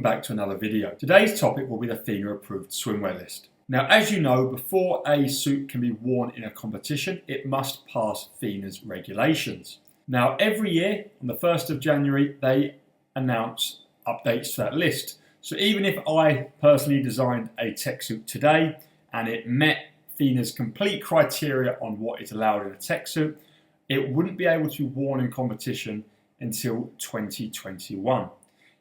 Back to another video. Today's topic will be the FINA Approved swimwear list. Now, as you know, before a suit can be worn in a competition, it must pass FINA's regulations. Now, every year on the 1st of January, they announce updates to that list. So even if I personally designed a tech suit today and it met FINA's complete criteria on what is allowed in a tech suit, it wouldn't be able to be worn in competition until 2021.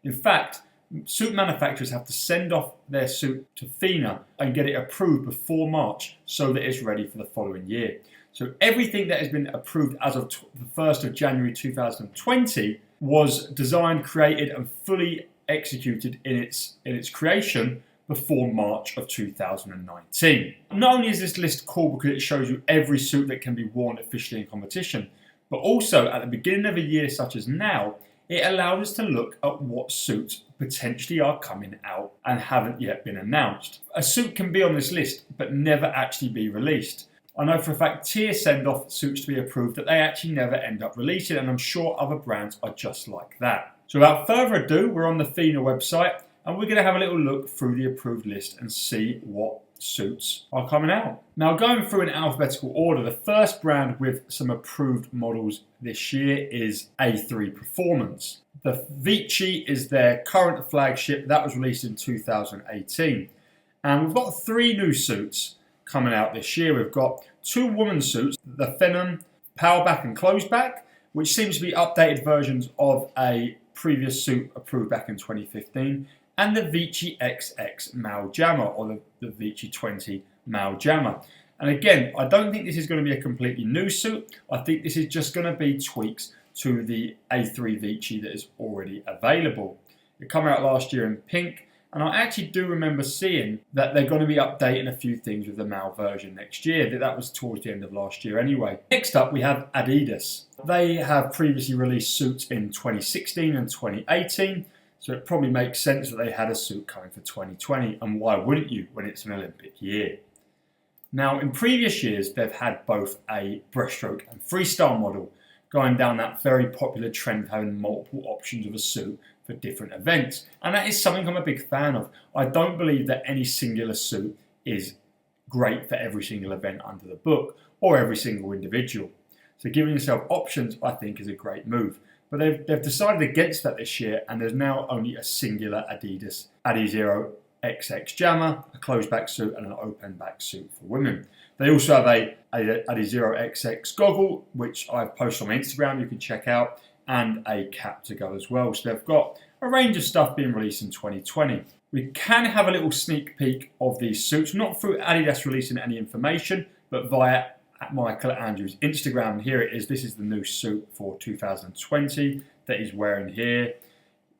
In fact, suit manufacturers have to send off their suit to FINA and get it approved before March so that it's ready for the following year. So everything that has been approved as of the 1st of January 2020 was designed, created and fully executed in its creation before March of 2019. Not only is this list cool because it shows you every suit that can be worn officially in competition, but also at the beginning of a year such as now, it allows us to look at what suits potentially are coming out and haven't yet been announced. A suit can be on this list but never actually be released. I know for a fact tier send off suits to be approved that they actually never end up releasing, and I'm sure other brands are just like that. So without further ado, we're on the FINA website and we're going to have a little look through the approved list and see what suits are coming out. Now, going through in alphabetical order, the first brand with some approved models this year is A3 Performance. The Vici is their current flagship that was released in 2018. And we've got 3 new suits coming out this year. We've got 2 women's suits, the Fenice Power Back and Close Back, which seems to be updated versions of a previous suit approved back in 2015. And the Vici XX Male Jammer, or the Vici 20 Male Jammer. And again, I don't think this is going to be a completely new suit. I think this is just going to be tweaks to the A3 Vici that is already available. It came out last year in pink, and I actually do remember seeing that they're going to be updating a few things with the male version next year. That was towards the end of last year anyway. Next up, we have Adidas. They have previously released suits in 2016 and 2018. So it probably makes sense that they had a suit coming for 2020, and why wouldn't you when it's an Olympic year? Now, in previous years, they've had both a breaststroke and freestyle model, going down that very popular trend of having multiple options of a suit for different events. And that is something I'm a big fan of. I don't believe that any singular suit is great for every single event under the book or every single individual. So giving yourself options, I think, is a great move. But they've decided against that this year, and there's now only a singular Adidas Adizero XX Jammer, a closed back suit and an open back suit for women. They also have a Adizero XX goggle, which I've posted on my Instagram, you can check out, and a cap to go as well. So they've got a range of stuff being released in 2020. We can have a little sneak peek of these suits, not through Adidas releasing any information, but via Michael Andrews' Instagram. And here it is. This is the new suit for 2020 that he's wearing here.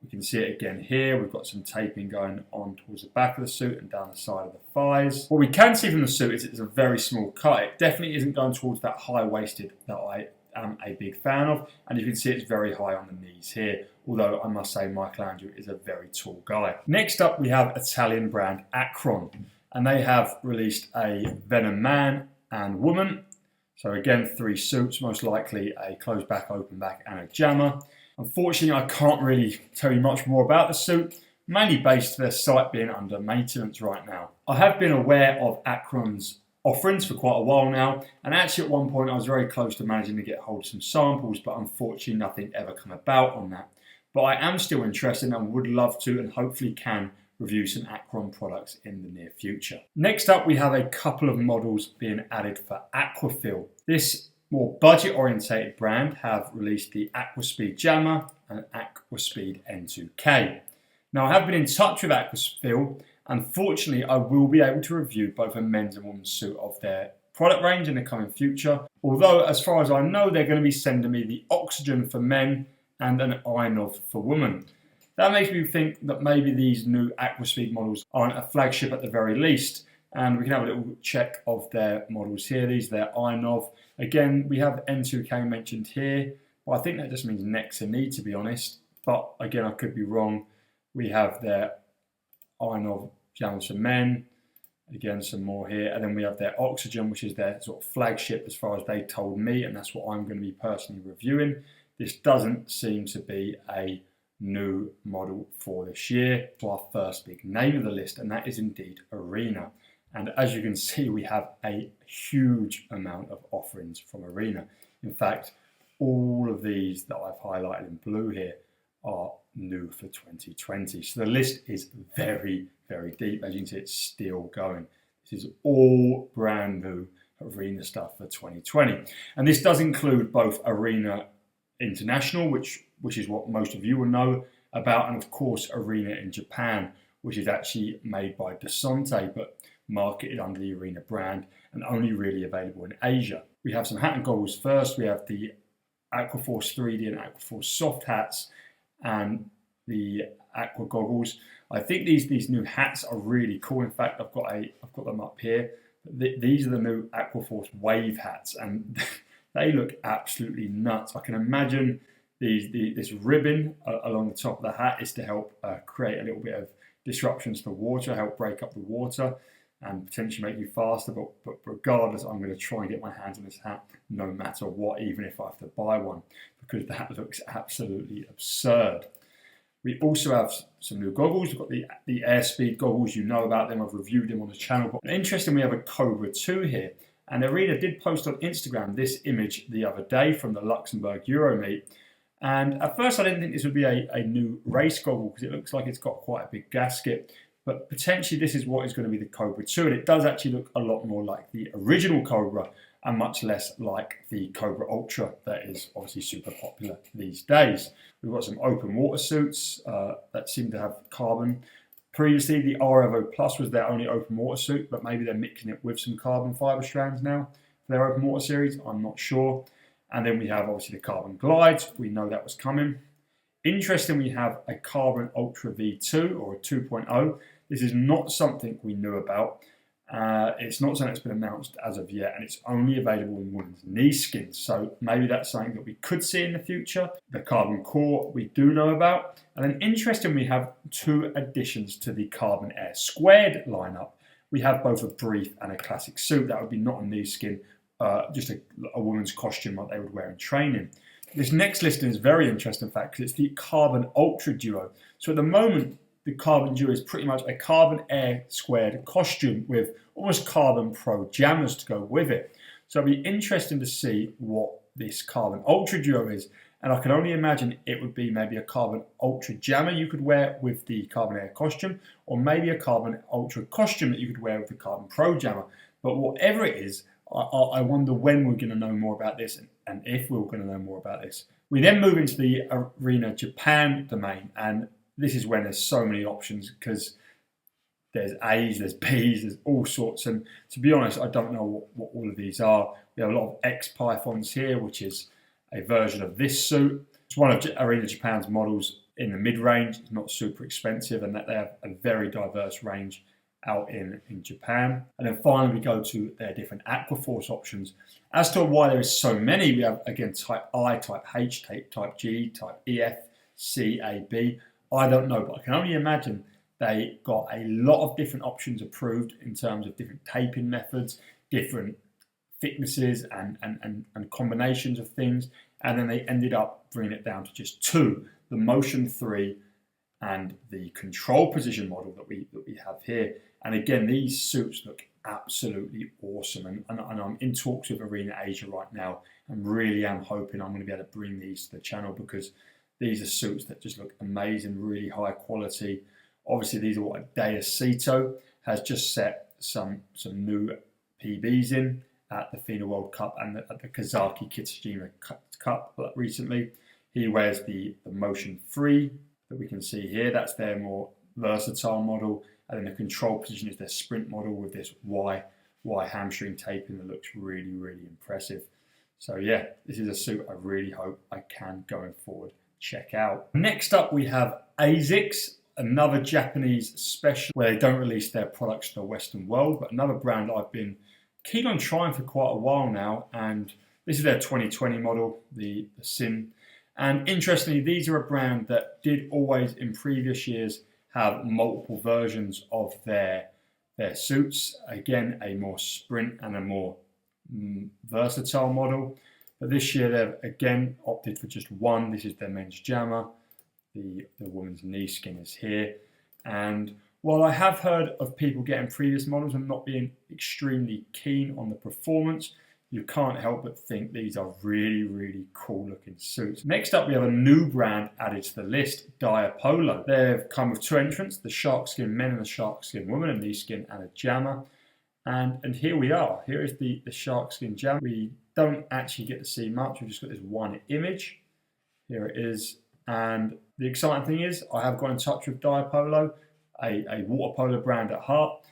We can see it again here. We've got some taping going on towards the back of the suit and down the side of the thighs. What we can see from the suit is it's a very small cut. It definitely isn't going towards that high-waisted that I am a big fan of. And you can see it's very high on the knees here. Although I must say Michael Andrews is a very tall guy. Next up, we have Italian brand Acron. And they have released a Venom Man and Woman. So again, 3 suits, most likely a closed back, open back and a jammer. Unfortunately, I can't really tell you much more about the suit, mainly based on their site being under maintenance right now. I have been aware of Acron's offerings for quite a while now, and actually at one point I was very close to managing to get hold of some samples, but unfortunately nothing ever come about on that. But I am still interested and would love to, and hopefully can, review some Acron products in the near future. Next up, we have a couple of models being added for Aquafil. This more budget-orientated brand have released the Aquaspeed Jammer and Aquaspeed N2K. Now, I have been in touch with Aquafil, and fortunately, I will be able to review both a men's and women's suit of their product range in the coming future. Although, as far as I know, they're going to be sending me the Oxygen for men and an Inov for women. That makes me think that maybe these new Aquaspeed models aren't a flagship at the very least. And we can have a little check of their models here. These are their Inov. Again, we have N2K mentioned here, but I think that just means next to knee, to be honest. But again, I could be wrong. We have their Inov Jammers for men. Again, some more here. And then we have their Oxygen, which is their sort of flagship as far as they told me. And that's what I'm going to be personally reviewing. This doesn't seem to be a new model for this year, to our first big name of the list, and that is indeed Arena. And as you can see, we have a huge amount of offerings from Arena. In fact, all of these that I've highlighted in blue here are new for 2020. So the list is very, very deep. As you can see, it's still going. This is all brand new Arena stuff for 2020. And this does include both Arena International, which is what most of you will know about, and of course Arena in Japan, which is actually made by Desante, but marketed under the Arena brand and only really available in Asia. We have some hat and goggles first. We have the Aquaforce 3D and Aquaforce soft hats and the Aqua goggles. I think these new hats are really cool. In fact, I've got them up here. These are the new Aquaforce wave hats, and they look absolutely nuts. I can imagine this ribbon along the top of the hat is to help create a little bit of disruptions to water, help break up the water and potentially make you faster. But regardless, I'm going to try and get my hands on this hat no matter what, even if I have to buy one, because that looks absolutely absurd. We also have some new goggles. We've got the Airspeed goggles. You know about them. I've reviewed them on the channel. But interesting, we have a Cobra 2 here. And Arena did post on Instagram this image the other day from the Luxembourg Euromeet. And at first I didn't think this would be a new race goggle because it looks like it's got quite a big gasket. But potentially this is what is going to be the Cobra 2. And it does actually look a lot more like the original Cobra and much less like the Cobra Ultra that is obviously super popular these days. We've got some open water suits that seem to have carbon. Previously, the REVO Plus was their only open water suit, but maybe they're mixing it with some carbon fiber strands now for their open water series. I'm not sure. And then we have obviously the Carbon Glides. We know that was coming. Interesting, we have a Carbon Ultra V2 or a 2.0. This is not something we knew about. It's not something that's been announced as of yet, and it's only available in women's knee skins. So maybe that's something that we could see in the future. The Carbon Core we do know about. And then interesting, we have two additions to the Carbon Air Squared lineup. We have both a brief and a classic suit. That would be not a knee skin, just a woman's costume like they would wear in training. This next listing is very interesting, in fact, because it's the Carbon Ultra Duo. So at the moment, the Carbon Duo is pretty much a Carbon Air Squared costume with almost Carbon Pro jammers to go with it. So it'll be interesting to see what this Carbon Ultra Duo is. And I can only imagine it would be maybe a Carbon Ultra jammer you could wear with the Carbon Air costume, or maybe a Carbon Ultra costume that you could wear with the Carbon Pro jammer. But whatever it is, I wonder when we're going to know more about this and if we're going to know more about this. We then move into the Arena Japan domain, and this is when there's so many options because there's A's, there's B's, there's all sorts. And to be honest, I don't know what all of these are. We have a lot of X Pythons here, which is a version of this suit. It's one of Arena Japan's models in the mid-range. It's not super expensive, and that they have a very diverse range out in Japan. And then finally we go to their different Aquaforce options. As to why there is so many, we have again type I, type H, type G, type EF, C, A, B. I don't know, but I can only imagine they got a lot of different options approved in terms of different taping methods, different thicknesses and combinations of things. And then they ended up bringing it down to just two, the Motion 3 and the Control Position model that we have here. And again, these suits look absolutely awesome. And I'm in talks with Arena Asia right now. And really am hoping I'm going to be able to bring these to the channel because these are suits that just look amazing, really high quality. Obviously, these are what Deacito has just set some new PBs in at the FINA World Cup and at the Kazaki Kitsujima Cup recently. He wears the Motion 3 that we can see here. That's their more versatile model. And then the Control Position is their sprint model with this Y hamstring taping that looks really, really impressive. So yeah, this is a suit I really hope I can, going forward, check out. Next up, we have ASICS, another Japanese special where they don't release their products to the Western world, but another brand I've been keen on trying for quite a while now. And this is their 2020 model, the Sin. And interestingly, these are a brand that did always in previous years have multiple versions of their suits. Again, a more sprint and a more versatile model. But this year they've again opted for just one. This is their men's jammer. the woman's knee skin is here. And while I have heard of people getting previous models and not being extremely keen on the performance, you can't help but think these are really, really cool looking suits. Next up, we have a new brand added to the list, Polo. They've come with two entrants, the shark skin men and the shark skin woman, a knee skin and a jammer. And here we are. Here is the shark skin jammer. We don't actually get to see much. We've just got this one image. Here it is. And the exciting thing is I have got in touch with Polo, a water polo brand at heart,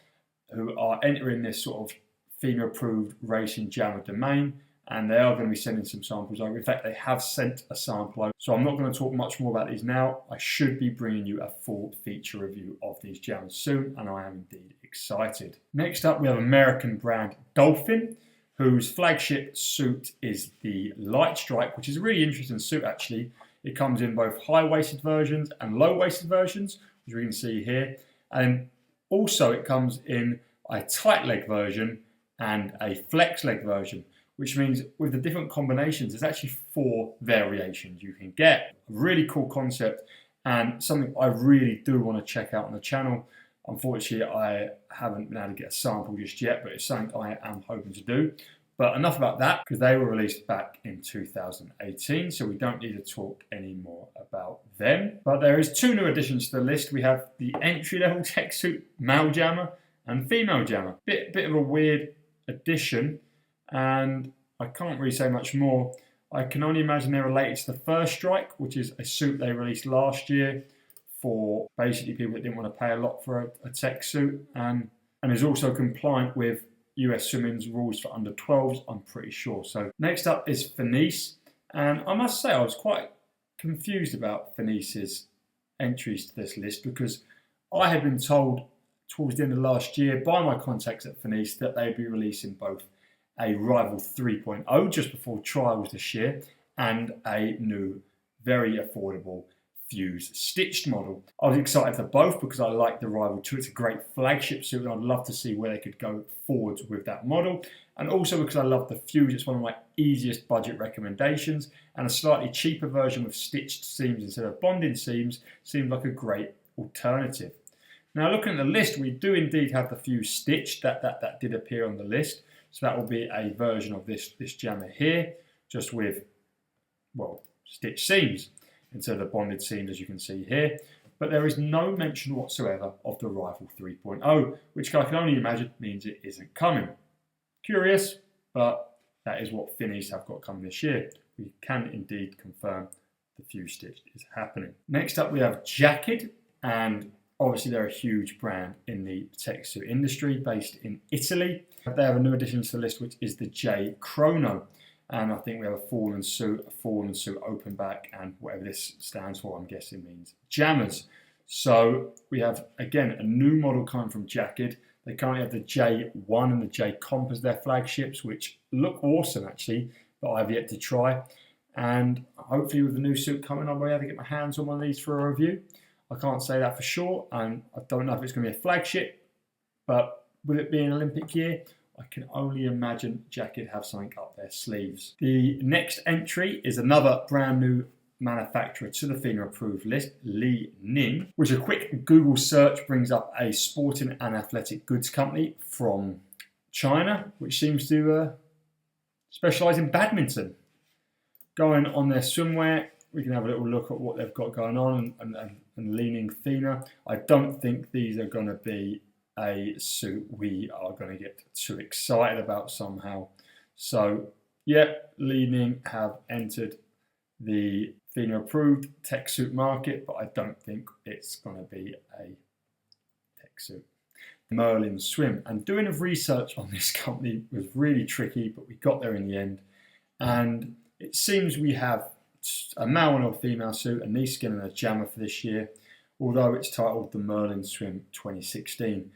who are entering this sort of FINA approved racing jammer domain, and they are going to be sending some samples over. In fact, they have sent a sample over. So I'm not going to talk much more about these now. I should be bringing you a full feature review of these jammers soon, and I am indeed excited. Next up, we have American brand Dolphin, whose flagship suit is the Light Strike, which is a really interesting suit actually. It comes in both high-waisted versions and low-waisted versions, which we can see here. And also it comes in a tight leg version and a flex leg version, which means with the different combinations, there's actually 4 variations you can get. A really cool concept and something I really do want to check out on the channel. Unfortunately, I haven't been able to get a sample just yet, but it's something I am hoping to do. But enough about that, because they were released back in 2018, so we don't need to talk anymore about them. But there is 2 new additions to the list. We have the entry-level TechSoup male jammer and female jammer. Bit of a weird addition, and I can't really say much more. I can only imagine they're related to the First Strike, which is a suit they released last year for basically people that didn't want to pay a lot for a tech suit, and is also compliant with US swimming's rules for under 12s, I'm pretty sure. So next up is Fenice, and I must say I was quite confused about Fenice's entries to this list, because I had been told towards the end of last year by my contacts at Fenice that they'd be releasing both a Rival 3.0 just before trials this year and a new, very affordable Fuse stitched model. I was excited for both because I like the Rival 2. It's a great flagship suit and I'd love to see where they could go forwards with that model. And also because I love the Fuse, it's one of my easiest budget recommendations, and a slightly cheaper version with stitched seams instead of bonded seams seemed like a great alternative. Now looking at the list, we do indeed have the Fuse stitched. That did appear on the list. So that will be a version of this jammer here, just with, well, stitched seams instead of the bonded seams, as you can see here. But there is no mention whatsoever of the Rival 3.0, which I can only imagine means it isn't coming. Curious, but that is what Fenice have got coming this year. We can indeed confirm the Fuse stitch is happening. Next up, we have Jacket, and obviously they're a huge brand in the tech suit industry based in Italy. They have a new addition to the list, which is the J Chrono. And I think we have a fallen suit open back, and whatever this stands for, I'm guessing means jammers. So we have, again, a new model coming from Jacket. They currently have the J1 and the J Comp as their flagships, which look awesome actually, but I've yet to try. And hopefully with the new suit coming, I'll be able to get my hands on one of these for a review. I can't say that for sure, and I don't know if it's going to be a flagship, but with it being Olympic year, I can only imagine Jacket have something up their sleeves. The next entry is another brand new manufacturer to the FINA approved list, Li Ning, which a quick Google search brings up a sporting and athletic goods company from China, which seems to specialise in badminton. Going on their swimwear, we can have a little look at what they've got going on and Li Ning FINA. I don't think these are going to be a suit we are going to get too excited about somehow. So yeah, Li Ning have entered the FINA approved tech suit market, but I don't think it's going to be a tech suit. Merlyn Swim, and doing a research on this company was really tricky, but we got there in the end. And it seems we have a male and a female suit, a knee skin and a jammer for this year, although it's titled the Merlyn Swim 2016.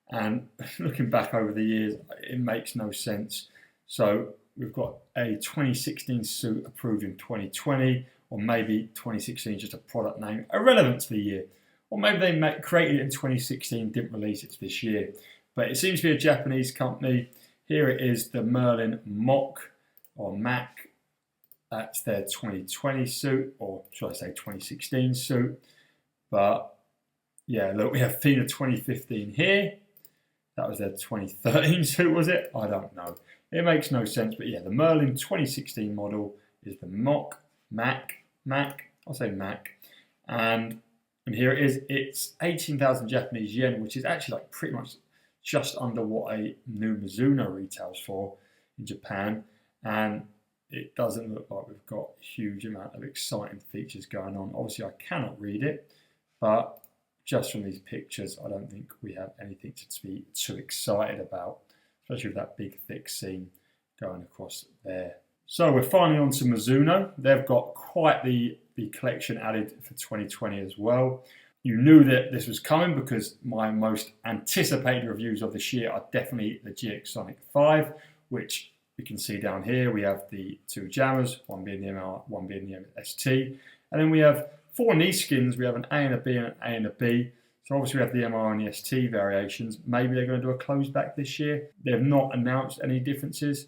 And looking back over the years, it makes no sense. So we've got a 2016 suit approved in 2020, or maybe 2016 is just a product name, irrelevant to the year. Or maybe they created it in 2016, didn't release it this year. But it seems to be a Japanese company. Here it is, the Merlyn Mock, or Mac. That's their 2020 suit, or should I say 2016 suit. But yeah, look, we have FINA 2015 here. That was their 2013 suit, was it? I don't know. It makes no sense, but yeah, the Merlyn 2016 model is the Mac, I'll say Mac. And here it is. It's 18,000 Japanese yen, which is actually like pretty much just under what a new Mizuno retails for in Japan. And it doesn't look like we've got a huge amount of exciting features going on. Obviously, I cannot read it, but just from these pictures, I don't think we have anything to be too excited about, especially with that big thick seam going across there. So we're finally on to Mizuno. They've got quite the collection added for 2020 as well. You knew that this was coming because my most anticipated reviews of this year are definitely the GX Sonic 5, which you can see down here. We have the two jammers, one being the MR, one being the ST. And then we have 4 knee skins. We have an A and a B and an A and a B. So obviously we have the MR and the ST variations. Maybe they're going to do a close back this year. They have not announced any differences,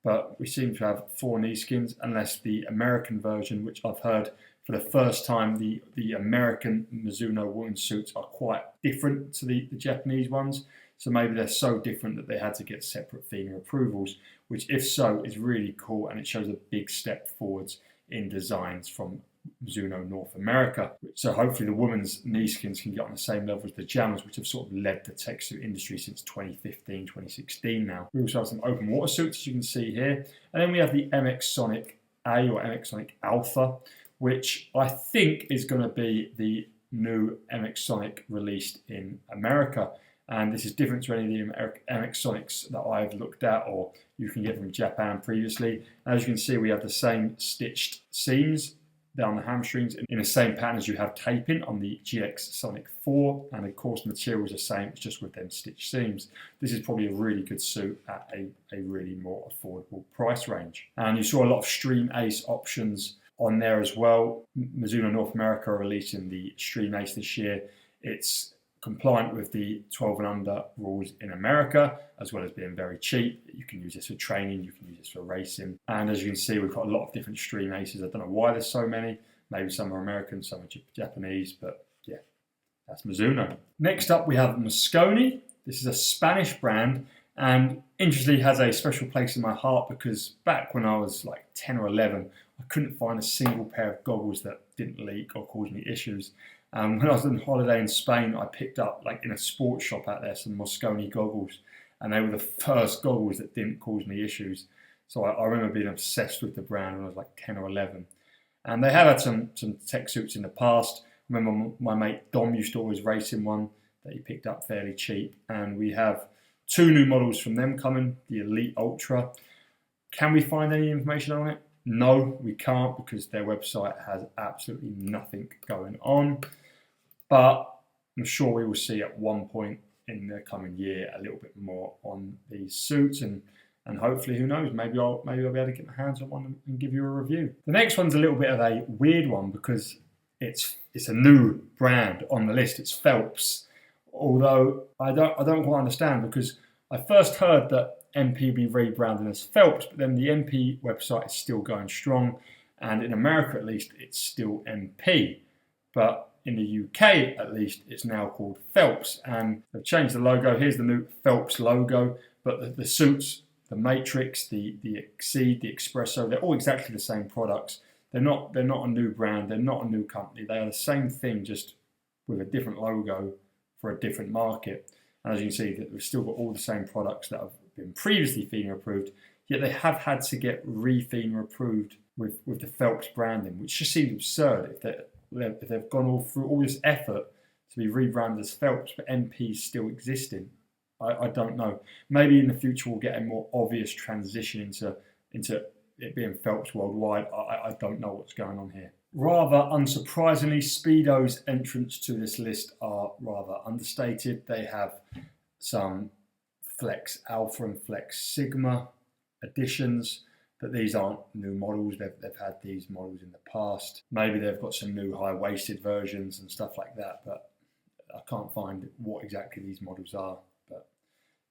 but we seem to have 4 knee skins, unless the American version, which I've heard for the first time, the American Mizuno women's suits are quite different to the Japanese ones. So maybe they're so different that they had to get separate FINA approvals, which if so is really cool, and it shows a big step forwards in designs from Mizuno North America. So hopefully the women's knee skins can get on the same level as the jammers, which have sort of led the TechSoup industry since 2015, 2016 now. We also have some open water suits, as you can see here. And then we have the MX Sonic A or MX Sonic Alpha, which I think is going to be the new MX Sonic released in America. And this is different to any of the MX Sonics that I've looked at or you can get from Japan previously. As you can see, we have the same stitched seams down the hamstrings in the same pattern as you have taping on the GX Sonic 4, and of course the material is the same, it's just with them stitched seams. This is probably a really good suit at a really more affordable price range. And you saw a lot of Stream Ace options on there as well. Mizuno North America are releasing the Stream Ace this year. It's compliant with the 12 and under rules in America, as well as being very cheap. You can use this for training, you can use this for racing. And as you can see, we've got a lot of different Stream Aces. I don't know why there's so many. Maybe some are American, some are Japanese, but yeah, that's Mizuno. Next up, we have Moscone. This is a Spanish brand, and interestingly has a special place in my heart because back when I was like 10 or 11, I couldn't find a single pair of goggles that didn't leak or cause me issues. When I was on holiday in Spain, I picked up, like in a sports shop out there, some Moscone goggles, and they were the first goggles that didn't cause me issues. So I remember being obsessed with the brand when I was like 10 or 11. And they have had some tech suits in the past. I remember my mate Dom used to always race in one that he picked up fairly cheap. And we have 2 new models from them coming, the Elite Ultra. Can we find any information on it? No, we can't, because their website has absolutely nothing going on. But I'm sure we will see at one point in the coming year a little bit more on these suits, and hopefully, who knows, maybe I'll be able to get my hands on one and give you a review. The next one's a little bit of a weird one because it's a new brand on the list. It's Phelps, although I don't quite understand, because I first heard that MP be rebranded as Phelps, but then the MP website is still going strong, and in America at least it's still MP, but in the UK at least it's now called Phelps, and they've changed the logo. Here's the new Phelps logo, but the suits, the Matrix, the Exceed, the Espresso, they're all exactly the same products. They're not a new brand, they're not a new company, they are the same thing, just with a different logo for a different market. And as you can see, we've still got all the same products that have been previously FINA approved, yet they have had to get re-FINA approved with the Phelps branding, which just seems absurd if they've gone through all this effort to be rebranded as Phelps, but MP's still existing. I don't know. Maybe in the future we'll get a more obvious transition into it being Phelps worldwide. I don't know what's going on here. Rather unsurprisingly, Speedos' entrance to this list are rather understated. They have some Flex Alpha and Flex Sigma editions, but these aren't new models. They've had these models in the past. Maybe they've got some new high-waisted versions and stuff like that, but I can't find what exactly these models are. But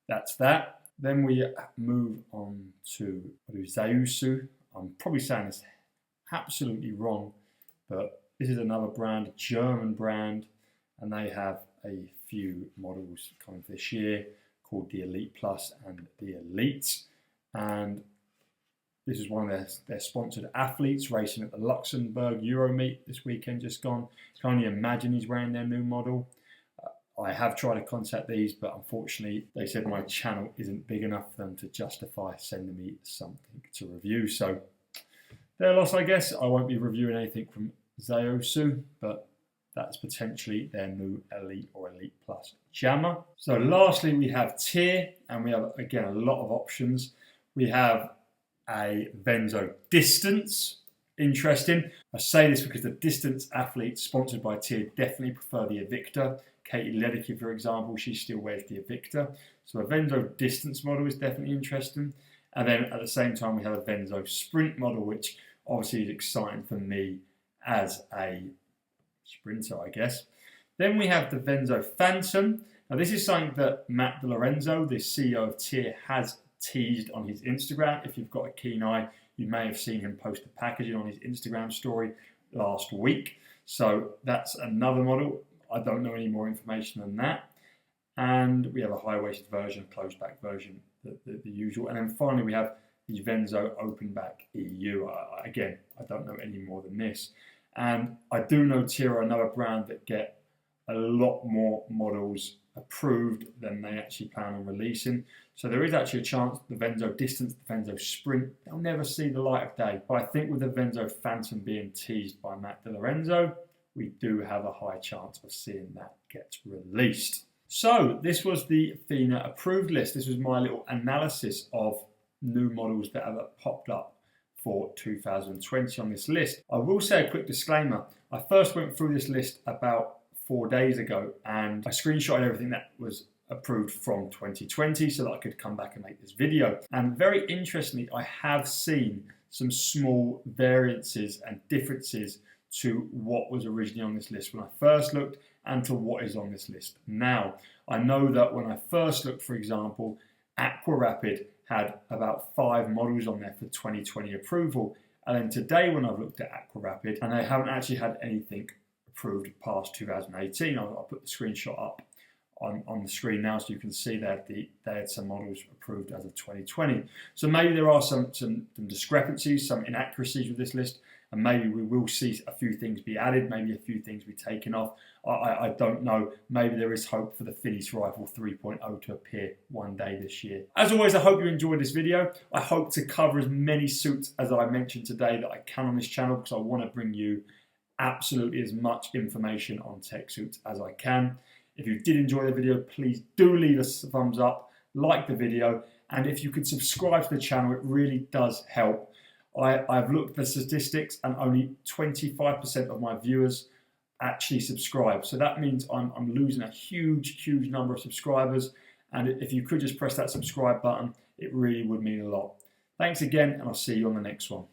that's that. Then we move on to Zayusu. I'm probably saying this absolutely wrong, but this is another brand, a German brand, and they have a few models coming this year called the Elite Plus and the Elite. And this is one of their sponsored athletes racing at the Luxembourg Euromeet this weekend just gone. You can only imagine he's wearing their new model. I have tried to contact these, but unfortunately they said my channel isn't big enough for them to justify sending me something to review. So their loss, I guess. I won't be reviewing anything from Zaosu, but that's potentially their new Elite or Elite Plus jammer. So lastly, we have Tier, and we have, again, a lot of options. We have a Venzo Distance. Interesting. I say this because the distance athletes sponsored by Tier definitely prefer the Invicta. Katie Ledecky, for example, she still wears the Invicta. So a Venzo Distance model is definitely interesting. And then at the same time, we have a Venzo Sprint model, which obviously is exciting for me as a sprinter, I guess. Then we have the Venzo Phantom. Now this is something that Matt DiLorenzo, the CEO of Tier, has teased on his Instagram. If you've got a keen eye, you may have seen him post the packaging on his Instagram story last week. So that's another model. I don't know any more information than that. And we have a high-waisted version, closed-back version, the usual. And then finally, we have the Venzo Open-Back EU. Again, I don't know any more than this. And I do know Tier are another brand that get a lot more models approved than they actually plan on releasing. So there is actually a chance the Venzo Distance, the Venzo Sprint, they'll never see the light of day. But I think with the Venzo Phantom being teased by Matt DiLorenzo, we do have a high chance of seeing that get released. So this was the FINA Approved list. This was my little analysis of new models that have popped up for 2020 on this list. I will say a quick disclaimer. I first went through this list about 4 days ago and I screenshotted everything that was approved from 2020 so that I could come back and make this video. And very interestingly, I have seen some small variances and differences to what was originally on this list when I first looked and to what is on this list now. I know that when I first looked, for example, Aqua Rapid had about 5 models on there for 2020 approval. And then today when I've looked at Aqua Rapid, and they haven't actually had anything approved past 2018. I'll put the screenshot up on the screen now so you can see that they had some models approved as of 2020. So maybe there are some discrepancies, some inaccuracies with this list, and maybe we will see a few things be added, maybe a few things be taken off. I don't know. Maybe there is hope for the Fenice Rifle 3.0 to appear one day this year. As always, I hope you enjoyed this video. I hope to cover as many suits as I mentioned today that I can on this channel because I want to bring you absolutely as much information on tech suits as I can. If you did enjoy the video, please do leave us a thumbs up, like the video, and if you could subscribe to the channel, it really does help. I've looked at the statistics and only 25% of my viewers actually subscribe. So that means I'm losing a huge number of subscribers. And if you could just press that subscribe button, it really would mean a lot. Thanks again, and I'll see you on the next one.